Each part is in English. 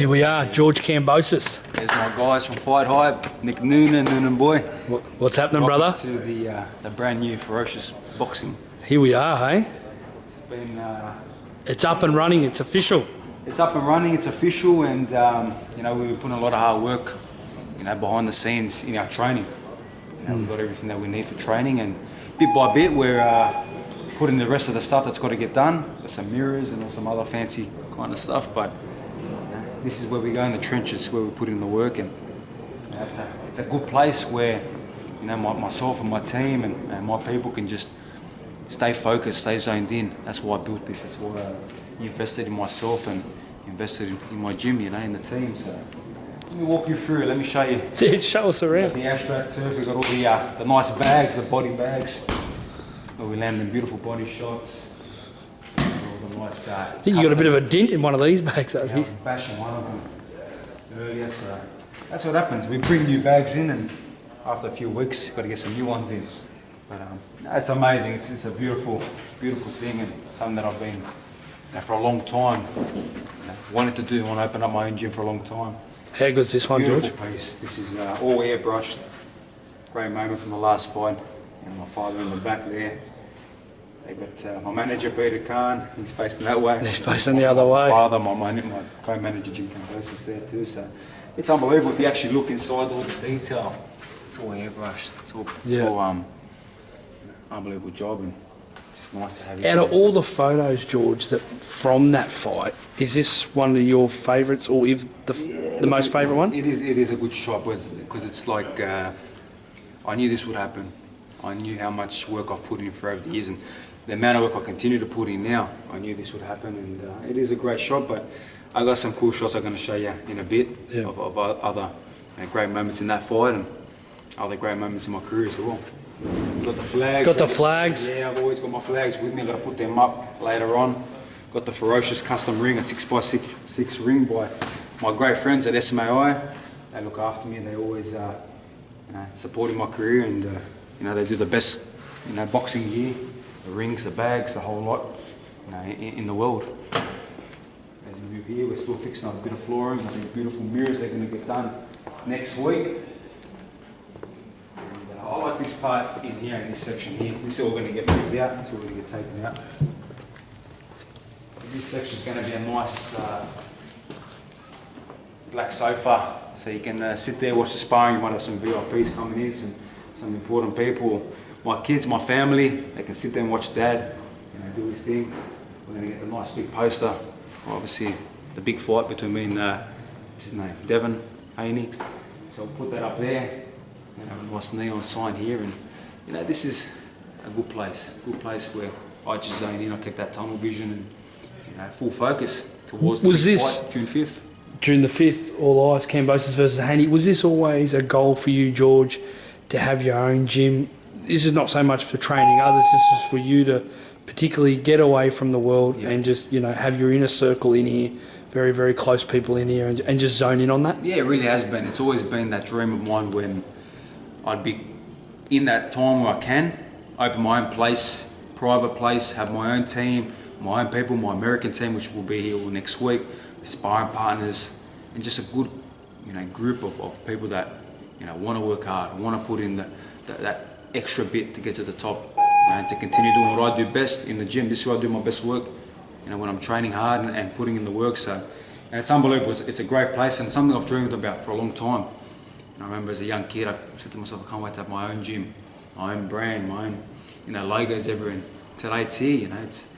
Here we are, George Kambosos. There's my guys from FightHype, Nick Nunan, Nunan boy. What's happening, brother? To the brand new ferocious boxing. Here we are, hey? It's been. It's up and running. It's official. It's up and running. It's official, and you know, we've been putting a lot of hard work, you know, behind the scenes in our training. You know, we've got everything that we need for training, and bit by bit we're putting the rest of the stuff that's got to get done. Got some mirrors and some other fancy kind of stuff, but this is where we go in the trenches, where we put in the work, and you know, it's a good place where, you know, myself and my team and my people can just stay focused, stay zoned in. That's why I built this. That's why I invested in myself and invested in my gym, you know, in the team. So let me walk you through. Let me show you. Show us around. The abstract turf. We've got all the nice bags, the body bags, where we land them beautiful body shots. Nice, I think you got a bit of a dent in one of these bags over here. I was bashing one of them earlier, so that's what happens. We bring new bags in, and after a few weeks, you've got to get some new ones in. But it's amazing. It's a beautiful, beautiful thing, and something that I've been, you know, for a long time, wanted to do. I want to open up my own gym for a long time. How good's this one, George? Beautiful piece. This is all airbrushed. Great moment from the last fight. And my father in the back there. They got my manager Peter Khan. He's facing that way. He's facing the other way. My father, my co-manager Jim Kambosos there too. So it's unbelievable if you actually look inside all the detail. It's all airbrushed. It's all unbelievable job, and it's just nice to have. Out of all the photos, George, that from that fight, is this one of your favourites, or if the most favourite one? It is a good shot, because it's like I knew this would happen. I knew how much work I've put in for over the years, and the amount of work I continue to put in now. I knew this would happen, and it is a great shot. But I got some cool shots I'm going to show you in a bit of other, you know, great moments in that fight, and other great moments in my career as well. Got the flags. Got the flags. Yeah, I've always got my flags with me. I've got to put them up later on. Got the ferocious custom ring, a 6x6 ring by my great friends at SMAI. They look after me. They always, you know, supporting my career, and you know, they do the best, you know, boxing gear, the rings, the bags, the whole lot, you know, in the world. As we move here, we're still fixing up a bit of flooring. These beautiful mirrors, they're going to get done next week. And, I like this part in here, in this section here. This is all going to get moved out. This is all going to get taken out. This section is going to be a nice black sofa, so you can sit there, watch the sparring. You might have some VIPs coming in, some important people. My kids, my family, they can sit there and watch Dad, you know, do his thing. We're going to get the nice big poster for, obviously, the big fight between me and what's his name, Devin Haney. So we'll put that up there. You know, a nice neon sign here, and you know, this is a good place where I just zone in. I keep that tunnel vision and, you know, full focus towards the big fight, June 5th. June the 5th, all eyes, Kambosos versus Haney. Was this always a goal for you, George, to have your own gym? This is not so much for training others, this is for you to particularly get away from the world and just, you know, have your inner circle in here, very, very close people in here, and just zone in on that? Yeah, it really has been. It's always been that dream of mine when I'd be in that time where I can open my own place, private place, have my own team, my own people, my American team, which will be here all next week, the sparring partners, and just a good, you know, group of people that, you know, want to work hard, want to put in that extra bit to get to the top, and to continue doing what I do best in the gym. This is where I do my best work, you know, when I'm training hard and putting in the work. So, and it's unbelievable. It's a great place, and something I've dreamed about for a long time. And I remember as a young kid, I said to myself, I can't wait to have my own gym, my own brand, my own, you know, logos everywhere. And today it's here, you know, it's.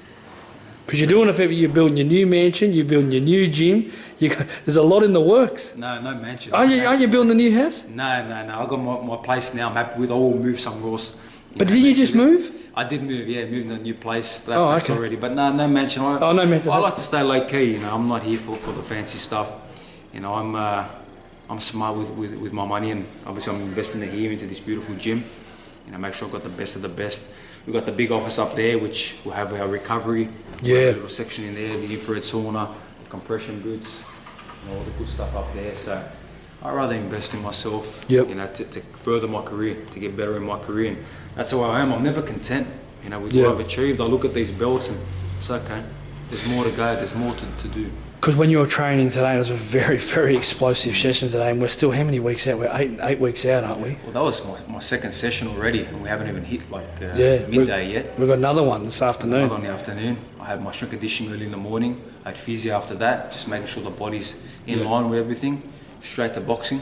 Because you're doing it for, you're building your new mansion, you're building your new gym. There's a lot in the works. No mansion. Aren't you building a new house? No. I got my place now. I'm happy with. I will move somewhere else. But didn't you just move? I did move. Yeah, moved to a new place. But that place already. But no mansion. No mansion. I like to stay low key. You know, I'm not here for the fancy stuff. You know, I'm smart with my money, and obviously I'm investing it here into this beautiful gym. You know, make sure I've got the best of the best. We've got the big office up there, which will have our recovery. Yeah. A little section in there, the infrared sauna, the compression boots, and all the good stuff up there. So I'd rather invest in myself, you know, to further my career, to get better in my career. And that's how I am. I'm never content, you know, with what I've achieved. I look at these belts and it's okay. There's more to go. There's more to do. Because when you were training today, it was a very, very explosive session today, and we're still how many weeks out? We're eight weeks out, aren't we? Well, that was my second session already, and we haven't even hit midday yet. We've got another one this afternoon. Another one in the afternoon. I had my strength conditioning early in the morning. I had physio after that, just making sure the body's in line with everything. Straight to boxing.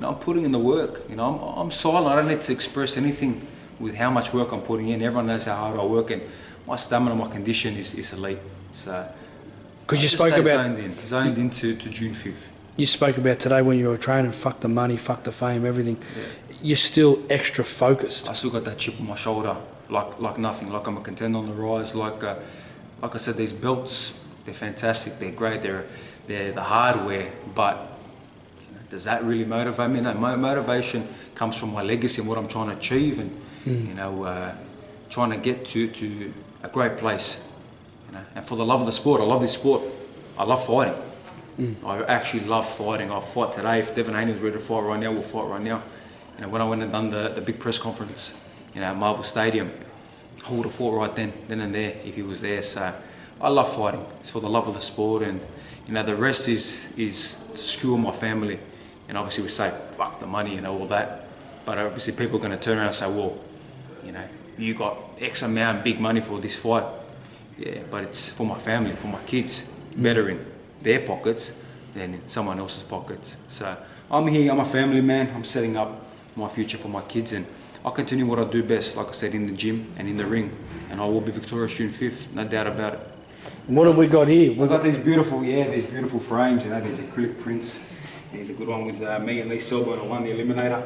I'm putting in the work. I'm silent. I don't need to express anything with how much work I'm putting in. Everyone knows how hard I work, and my stamina, my condition is elite. So. Because you spoke about zoned into June 5th. You spoke about today when you were training, fuck the money, fuck the fame, everything. Yeah. You're still extra focused. I still got that chip on my shoulder, like nothing, like I'm a contender on the rise. Like I said, these belts, they're fantastic, they're great, they're the hardware, but does that really motivate me? No, my motivation comes from my legacy and what I'm trying to achieve, and trying to get to a great place. And for the love of the sport, I love this sport. I love fighting. I actually love fighting. I'll fight today. If Devin Haney was ready to fight right now, we'll fight right now. When I went and done the big press conference, at Marvel Stadium, I would have fought right then and there if he was there. So I love fighting. It's for the love of the sport, and the rest is to secure my family. And obviously we say fuck the money and all that, but obviously people are going to turn around and say, well, you got X amount, big money for this fight. Yeah, but it's for my family, for my kids, better in their pockets than in someone else's pockets. So I'm here, I'm a family man, I'm setting up my future for my kids, and I'll continue what I do best, like I said, in the gym and in the ring, and I will be victorious June 5th, no doubt about it. What have we got here? We've got these beautiful frames, these acrylic prints. Here's a good one with me and Lee Silver, and I won the Eliminator.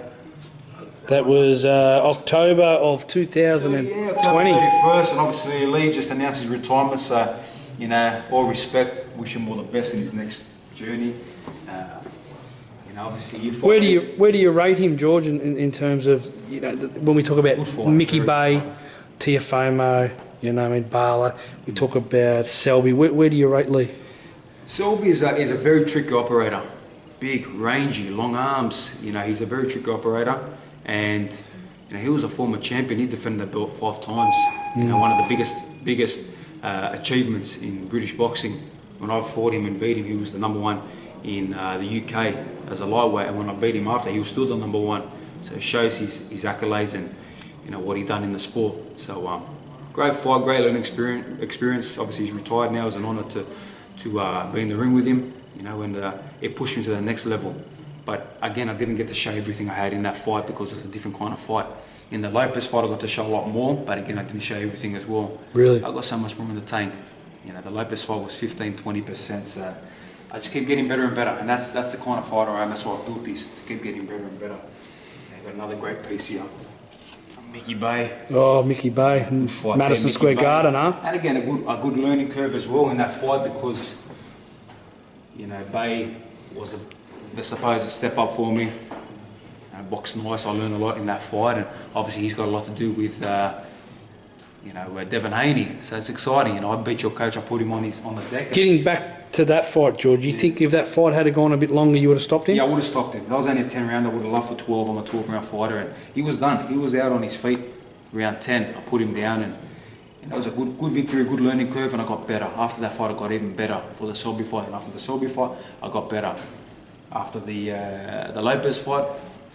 That was October of 2020. Yeah, October 31st, and obviously Lee just announced his retirement, so, all respect, wish him all the best in his next journey. Obviously you fight. Where do you rate him, George, in terms of, when we talk about Mickey Bay, Tiafomo, Bala, we talk about Selby, where do you rate Lee? Selby is a very tricky operator. Big, rangy, long arms, he's a very tricky operator. And he was a former champion. He defended the belt 5 times. One of the biggest achievements in British boxing. When I fought him and beat him, he was the #1 in the UK as a lightweight. And when I beat him after, he was still the #1. So it shows his accolades and what he done in the sport. So great fight, great learning experience. Obviously he's retired now. It was an honour to be in the ring with him. And it pushed me to the next level. But again, I didn't get to show everything I had in that fight because it was a different kind of fight. In the Lopez fight, I got to show a lot more, but again, I didn't show everything as well. Really? I got so much more in the tank. The Lopez fight was 15-20%, so I just keep getting better and better, and that's the kind of fighter I am. That's why I built this, to keep getting better and better. I've got another great piece here from Mickey Bay. Oh, Mickey Bay, Madison Square Garden, huh? And again, a good learning curve as well in that fight because, Bay was a supposed step up for me. Boxed nice, I learned a lot in that fight, and obviously he's got a lot to do with Devin Haney. So it's exciting. I beat your coach. I put him on the deck. Getting back to that fight, George, you think if that fight had gone a bit longer, you would have stopped him? Yeah, I would have stopped him. That was only a 10 round. I would have loved for 12. I'm a 12 round fighter, and he was done. He was out on his feet round 10. I put him down, and that was a good victory, a good learning curve, and I got better. After that fight, I got even better for the Selby fight, and after the Selby fight, I got better. After the Lopez fight,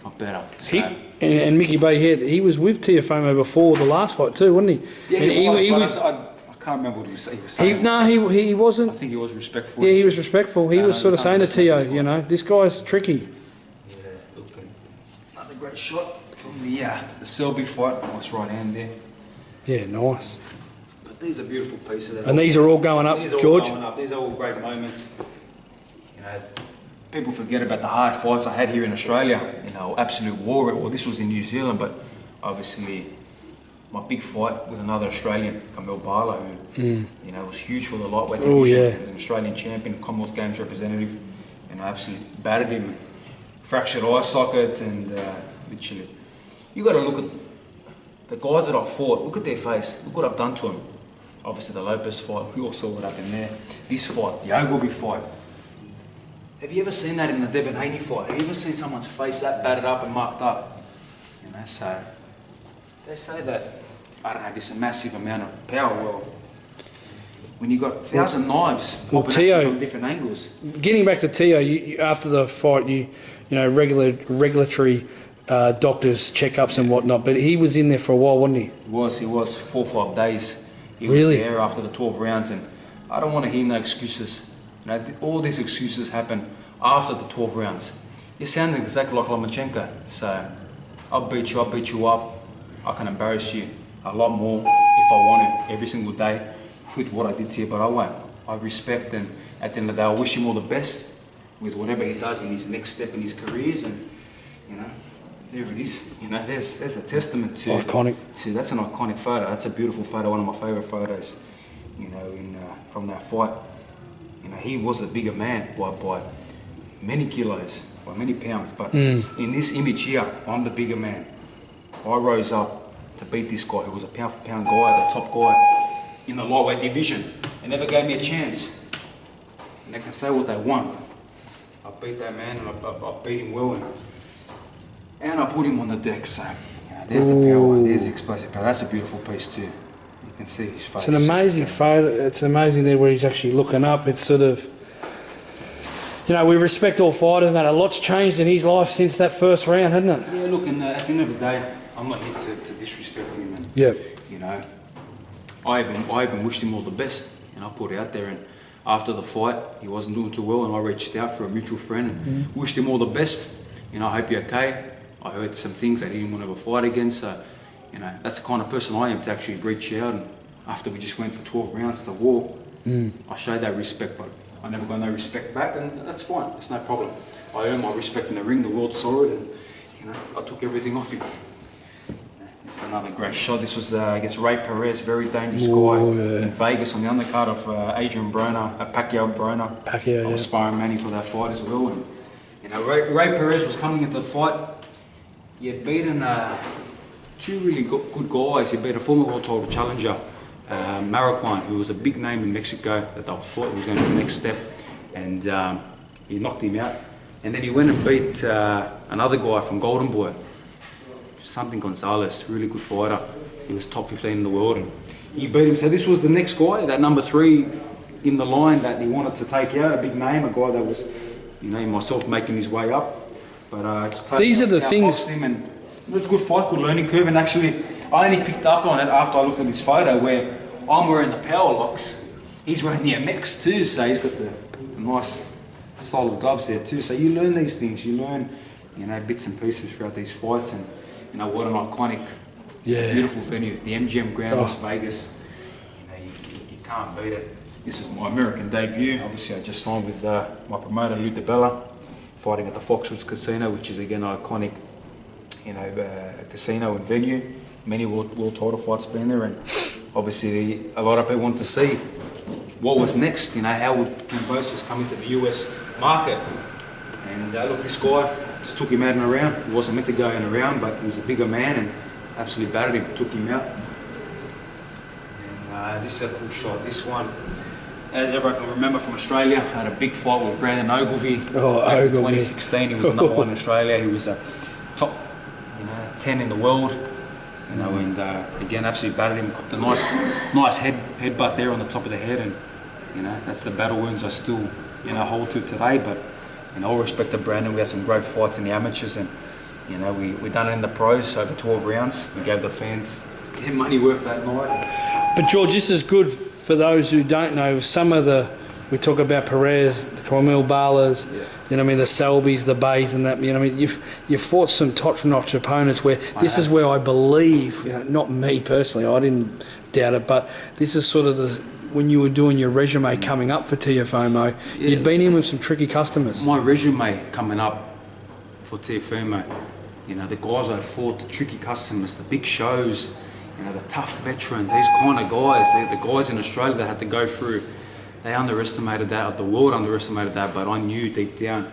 got better. So. And Mickey Bay, he was with Tiafomo before the last fight too, wasn't he? Yeah, he was. I can't remember what he was saying. He wasn't. I think he was respectful. Yeah, he was respectful. He was sort of saying to Tio, this guy's tricky. Yeah, look, another great shot from the Selby fight. Nice right hand there. Yeah, nice. But these are beautiful pieces. And these are all going up, George? These are all great moments. People forget about the hard fights I had here in Australia, absolute war. Well, this was in New Zealand, but obviously my big fight with another Australian, Bala, who was huge for the lightweight division. He was an Australian champion, Commonwealth Games representative, and I absolutely battered him, fractured eye socket, and literally. You got to look at the guys that I fought. Look at their face. Look what I've done to them. Obviously the Lopez fight. We all saw what happened there. This fight, the Ogilvy fight. Have you ever seen that in the Devin Haney fight? Have you ever seen someone's face that battered up and marked up? So they say that I don't have this massive amount of power. Well, when you got 1,000 knives popping at you from different angles. Getting back to Teo, after the fight, regulatory doctors, checkups and whatnot, but he was in there for a while, wasn't he? He was 4 or 5 days. He Really? was there after the 12 rounds, and I don't want to hear no excuses. You know, all these excuses happen after the 12 rounds. You sound exactly like Lomachenko, so I'll beat you up. I can embarrass you a lot more if I want to every single day with what I did to you, but I won't. I respect, and at the end of the day, I wish him all the best with whatever he does in his next step in his careers, and you know, there it is. You know, there's a testament to iconic. That's an iconic photo. That's a beautiful photo. One of my favourite photos. You know, from that fight. You know, he was a bigger man by many kilos, by many pounds. But in this image here, I'm the bigger man. I rose up to beat this guy who was a pound for pound guy, the top guy in the lightweight division. They never gave me a chance. And they can say what they want. I beat that man, and I beat him well, and I put him on the deck. So you know, there's the power, there's the explosive power. That's a beautiful piece too. You can see his face. It's an amazing photo. It's amazing there where he's actually looking up. It's sort of, you know, we respect all fighters, and that a lot's changed in his life since that first round, hasn't it? Yeah, look, and at the end of the day, I'm not here to disrespect him. And, you know, I even wished him all the best, and I put it out there. And after the fight, he wasn't doing too well, and I reached out for a mutual friend and wished him all the best. You know, I hope you're okay. I heard some things that he didn't want to have a fight again, so you know, that's the kind of person I am, to actually reach out. And after we just went for 12 rounds to war, I showed that respect, but I never got no respect back, and that's fine. It's no problem. I earned my respect in the ring. The world saw it, and you know, I took everything off him. It's another great shot. This was against Ray Perez, very dangerous guy in Vegas on the undercard of Pacquiao Broner. I was sparring Manny for that fight as well, and you know, Ray Perez was coming into the fight. He had beaten 2 really good guys. He beat a former world title challenger, Marroquin, who was a big name in Mexico that they thought was going to be the next step, and he knocked him out. And then he went and beat another guy from Golden Boy, something Gonzalez, really good fighter. He was top 15 in the world, and he beat him. So this was the next guy, that number 3 in the line that he wanted to take out, a big name, a guy that was, you know, myself making his way up. But these are the things. Him, and it was a good fight, good learning curve. And actually, I only picked up on it after I looked at this photo where I'm wearing the power locks. He's wearing the MX too, so he's got the nice solid gloves there too. So you learn these things. You learn, you know, bits and pieces throughout these fights, and you know what an iconic, beautiful venue, the MGM Grand Las Vegas. You know, you can't beat it. This is my American debut. Obviously, I just signed with my promoter Lou DiBella, fighting at the Foxwoods Casino, which is again an iconic, you know, casino and venue. Many world title fights been there, and obviously a lot of people want to see what was next. You know, how would Kambosos come into the US market? And look, this guy just took him out in a round. He wasn't meant to go in a round, but he was a bigger man and absolutely battered him, took him out. And this is a cool shot. This one, as everyone can remember from Australia, I had a big fight with Brandon Ogilvie. Back in 2016, he was the number 1 in Australia. He was a top, 10 in the world. You know, and again, absolutely battered him. Got the nice headbutt there on the top of the head, and you know, that's the battle wounds I still, hold to today. But all respect to Brandon, we had some great fights in the amateurs, and we done it in the pros over 12 rounds. We gave the fans their money worth that night. But George, this is good for those who don't know. Some of we talk about Perez, the Cormel Balas, the Selbys, the Bays, and that. You've fought some top-notch opponents where this is where I believe, not me personally, I didn't doubt it, but this is sort of when you were doing your resume coming up for Teofimo, you'd been in with some tricky customers. My resume coming up for Teofimo, the guys I'd fought, the tricky customers, the big shows, the tough veterans, these kind of guys, the guys in Australia that had to go through. They underestimated that, the world underestimated that, but I knew deep down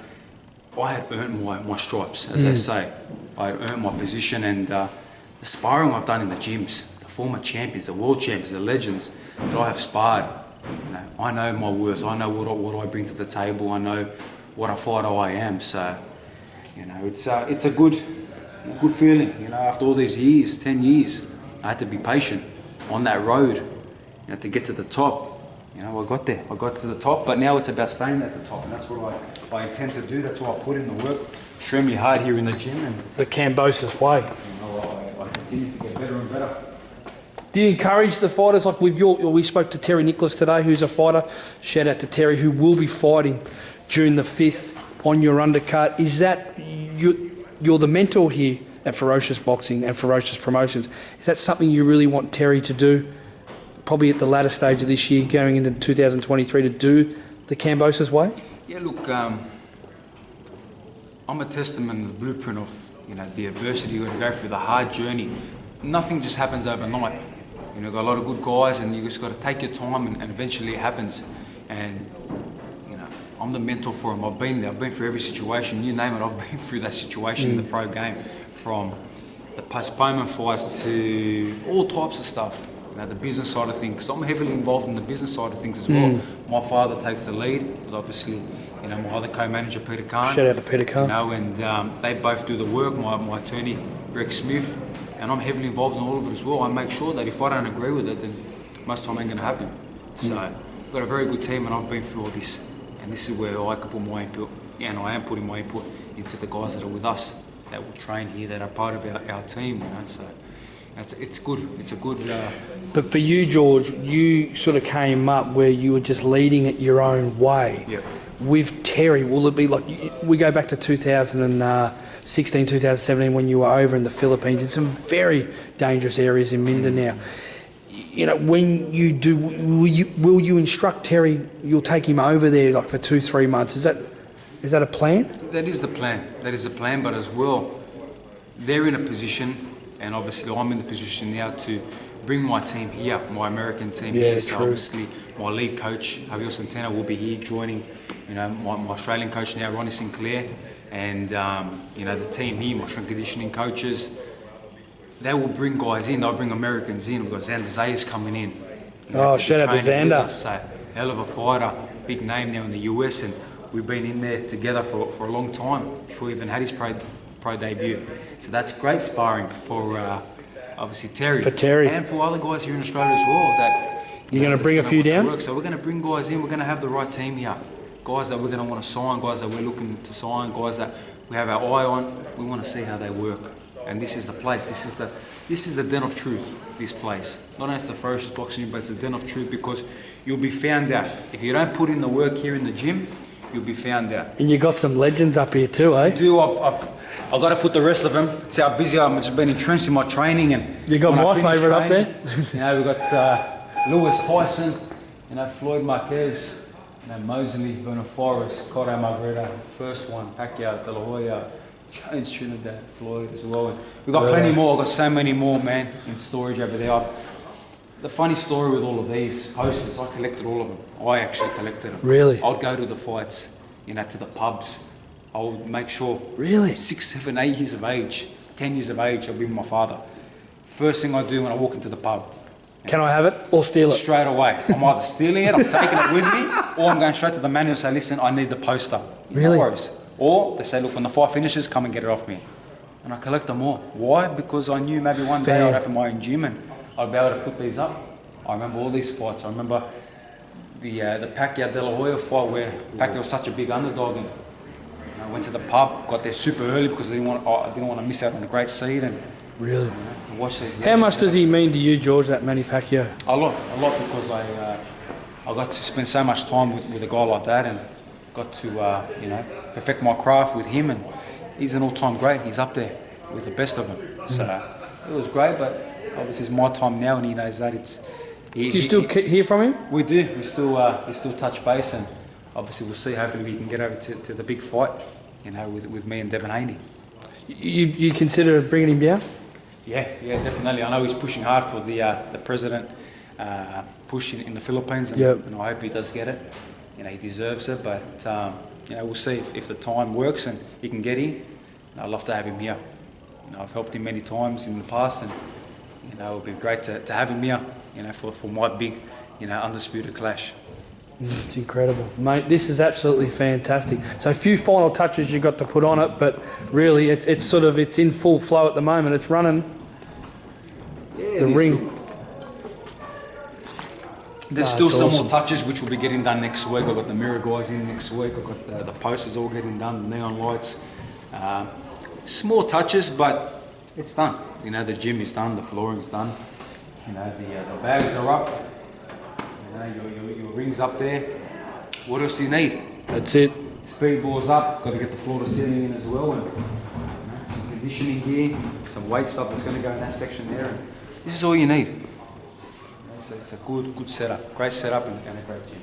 I had earned my stripes, as they say. I had earned my position, and the sparring I've done in the gyms, the former champions, the world champions, the legends that I have sparred, I know my worth, I know what I bring to the table, I know what a fighter I am. So, it's a good feeling. After all these years, 10 years, I had to be patient on that road, to get to the top. You know, I got there. I got to the top, but now it's about staying at the top, and that's what I intend to do. That's why I put in the work, extremely hard here in the gym, and The Kambosos way. you know, I continue to get better and better. Do you encourage the fighters, like with we spoke to Terry Nicholas today, who's a fighter. Shout out to Terry, who will be fighting June the 5th on your undercard. Is that, you're the mentor here at Ferocious Boxing and Ferocious Promotions. Is that something you really want Terry to do, probably at the latter stage of this year, going into 2023, to do the Kambosos way? Yeah, look, I'm a testament to the blueprint of, you know, the adversity. You've got to go through the hard journey. Nothing just happens overnight. You know, got a lot of good guys, and you just got to take your time, and eventually it happens. And you know, I'm the mentor for them. I've been there. I've been through every situation. You name it, I've been through that situation in the pro game, from the postponement fights to all types of stuff. You know, the business side of things. So I'm heavily involved in the business side of things as well. My father takes the lead, but obviously, you know, my other co-manager Peter Khan. Shout out to Peter Khan. You know, and they both do the work. My attorney Greg Smith. And I'm heavily involved in all of it as well. I make sure that if I don't agree with it, then most time ain't going to happen. So we've got a very good team, and I've been through all this. And this is where I can put my input, and I am putting my input into the guys that are with us, that will train here, that are part of our team. You know, so it's good. It's a good. But for you, George, you sort of came up where you were just leading it your own way. Yeah. With Terry, will it be like, we go back to 2016, 2017, when you were over in the Philippines, in some very dangerous areas in Mindanao. You know, when you do, will you instruct Terry, you'll take him over there like for 2-3 months? Is that a plan? That is the plan. That is the plan, but as well, they're in a position, and obviously I'm in the position now to bring my team here, my American team here. So obviously my lead coach, Javier Centeno, will be here joining, you know, my Australian coach now, Ronnie Sinclair, and you know, the team here, my strength conditioning coaches. They will bring guys in. They'll bring Americans in. We've got Xander Zayas coming in. You know, shout out to Xander. So, hell of a fighter, big name now in the US, and we've been in there together for a long time before he even had his pro debut. So that's great sparring for obviously Terry. For Terry. And for other guys here in Australia as well. That you're going to bring a few down? So we're going to bring guys in. We're going to have the right team here. Guys that we're going to want to sign, guys that we're looking to sign, guys that we have our eye on. We want to see how they work. And this is the place. This is the den of truth. This place. Not only it's the Ferocious Boxing, but it's the den of truth, because you'll be found out. If you don't put in the work here in the gym, you'll be found out. And you got some legends up here too, eh? I do. I've got to put the rest of them. See how busy I've just been entrenched in my training. And you got my favourite up there. You know, we've got Lewis Tyson, you know, Floyd Marquez, you know, Mosley, Vernon Forrest, Cotto Margarita, first one, Pacquiao, De La Hoya, Jones, Trinidad, Floyd as well. And we've got plenty more. I've got so many more, man, in storage over there. The funny story with all of these posters, I collected all of them. I actually collected them. Really? I'd go to the fights, you know, to the pubs. I would make sure. Really? 6, 7, 8 years of age, 10 years of age, I'll be with my father. First thing I do when I walk into the pub. Can I have it or steal it? Straight away. I'm either stealing it, I'm taking it with me, or I'm going straight to the manager and say, listen, I need the poster. Really? No worries. Or they say, look, when the fight finishes, come and get it off me. And I collect them all. Why? Because I knew maybe one day I'd open my own gym and I'd be able to put these up. I remember all these fights. I remember the Pacquiao De La Hoya fight where Pacquiao was such a big underdog, and I went to the pub, got there super early because I didn't want to miss out on a great seat. And really, you know, to watch these. How much does he mean to you, George, that Manny Pacquiao? A lot, because I got to spend so much time with a guy like that, and got to you know, perfect my craft with him, and he's an all-time great. He's up there with the best of them. So it was great, but obviously it's my time now, and he knows that. Do you still hear from him? We do. We still touch base, and obviously we'll see. Hopefully we can get over to the big fight, you know, with me and Devin Haney. You consider bringing him down? Yeah, definitely. I know he's pushing hard for the president push in the Philippines, and I hope he does get it. You know, he deserves it, but you know, we'll see if the time works and he can get in. I'd love to have him here. You know, I've helped him many times in the past, and you know, it would be great to have him here. You know, for my big, you know, undisputed clash. It's incredible, mate. This is absolutely fantastic. So a few final touches you got to put on it, but really, it's in full flow at the moment. It's running. Yeah, the ring. There's still That's some awesome. more touches which will be getting done next week. I've got the mirror guys in next week. I've got the posters all getting done, the neon lights. Small touches, but it's done. You know, the gym is done, the flooring's done. You know, the bags are up. You know, your ring's up there. What else do you need? That's it. Speed ball's up. Got to get the floor to sitting in as well. And, you know, some conditioning gear, some weight stuff that's going to go in that section there. And this is all you need. It's a good setup. Great setup and a great gym.